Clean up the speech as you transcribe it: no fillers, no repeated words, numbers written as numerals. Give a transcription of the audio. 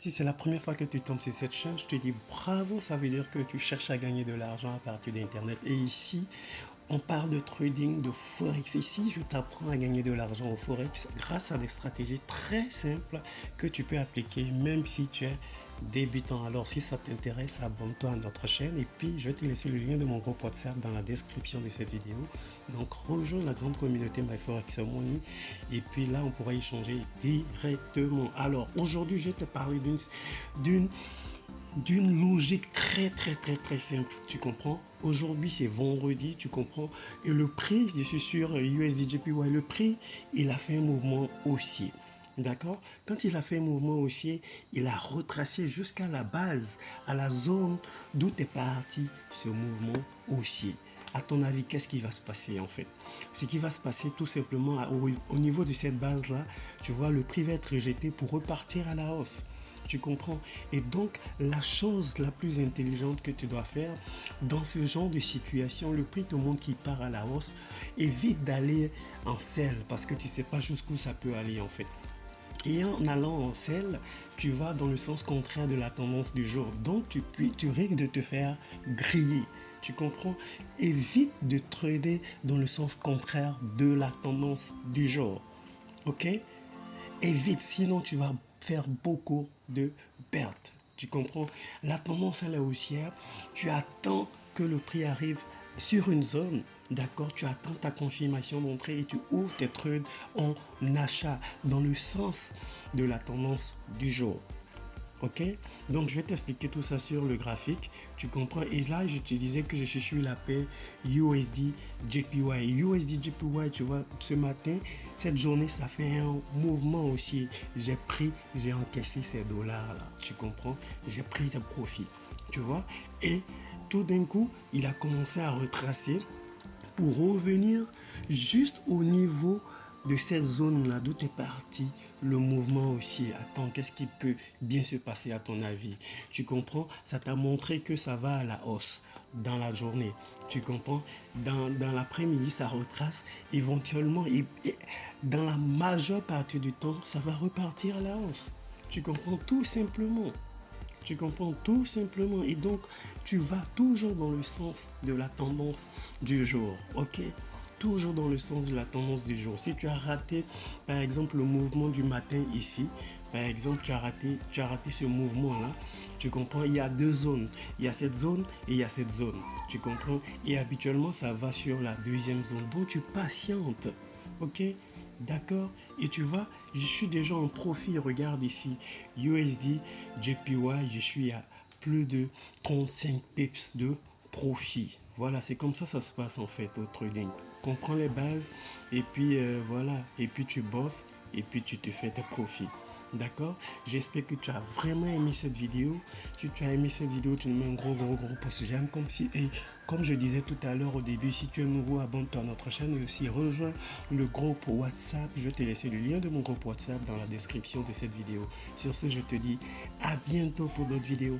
Si c'est la première fois que tu tombes sur cette chaîne, je te dis bravo, ça veut dire que tu cherches à gagner de l'argent à partir d'Internet. Et ici, on parle de trading, de Forex. Ici, je t'apprends à gagner de l'argent au Forex grâce à des stratégies très simples que tu peux appliquer même si tu es débutant. Alors, si ça t'intéresse, abonne-toi à notre chaîne et puis je vais te laisser le lien de mon groupe WhatsApp dans la description de cette vidéo. Donc, rejoins la grande communauté MyForexMoney et puis là, on pourra échanger directement. Alors, aujourd'hui, je vais te parler d'une logique très simple, tu comprends. Aujourd'hui c'est vendredi, tu comprends, et le prix, je suis sur USDJPY, le prix, il a fait un mouvement haussier, d'accord. Quand il a fait un mouvement haussier, il a retracé jusqu'à la base, à la zone d'où est parti ce mouvement haussier. À ton avis, qu'est-ce qui va se passer en fait? Ce qui va se passer tout simplement au niveau de cette base là, tu vois, le prix va être rejeté pour repartir à la hausse. Tu comprends? Et donc, la chose la plus intelligente que tu dois faire dans ce genre de situation, le prix te montre qu'il part à la hausse, évite d'aller en sell parce que tu ne sais pas jusqu'où ça peut aller en fait. Et en allant en sell, tu vas dans le sens contraire de la tendance du jour. Donc, tu risques de te faire griller. Tu comprends? Évite de trader dans le sens contraire de la tendance du jour. Ok? Évite, sinon tu vas faire beaucoup de pertes. Tu comprends? La tendance elle est haussière. Tu attends que le prix arrive sur une zone. D'accord? Tu attends ta confirmation d'entrée et tu ouvres tes trades en achat dans le sens de la tendance du jour. Ok, donc je vais t'expliquer tout ça sur le graphique, tu comprends. Et là je te disais que je suis sur la paire USD JPY. USD JPY, tu vois, ce matin, cette journée, ça fait un mouvement aussi. J'ai encaissé ces dollars là, tu comprends. J'ai pris des profits, tu vois. Et tout d'un coup, il a commencé à retracer pour revenir juste au niveau de cette zone-là d'où est parti le mouvement aussi. Attends, qu'est-ce qui peut bien se passer à ton avis? Tu comprends? Ça t'a montré que ça va à la hausse dans la journée. Tu comprends? Dans l'après-midi, ça retrace. Éventuellement, et dans la majeure partie du temps, ça va repartir à la hausse. Tu comprends? Tout simplement. Tu comprends tout simplement. Et donc, tu vas toujours dans le sens de la tendance du jour. Ok? Toujours dans le sens de la tendance du jour. Si tu as raté, par exemple, le mouvement du matin ici, par exemple, tu as raté ce mouvement-là, tu comprends, il y a deux zones. Il y a cette zone et il y a cette zone. Tu comprends? Et habituellement, ça va sur la deuxième zone. Donc, tu patientes. Ok? D'accord? Et tu vois, je suis déjà en profit. Regarde ici, USD, JPY, je suis à plus de 35 pips de profit. Voilà, c'est comme ça se passe en fait au trading. Comprends les bases et puis voilà, et puis tu bosses et puis tu te fais tes profits. D'accord? J'espère que tu as vraiment aimé cette vidéo. Si tu as aimé cette vidéo, tu nous mets un gros pouce j'aime comme je disais tout à l'heure au début, si tu es nouveau, abonne-toi à notre chaîne et aussi rejoins le groupe WhatsApp. Je vais te laisser le lien de mon groupe WhatsApp dans la description de cette vidéo. Sur ce, je te dis à bientôt pour d'autres vidéos.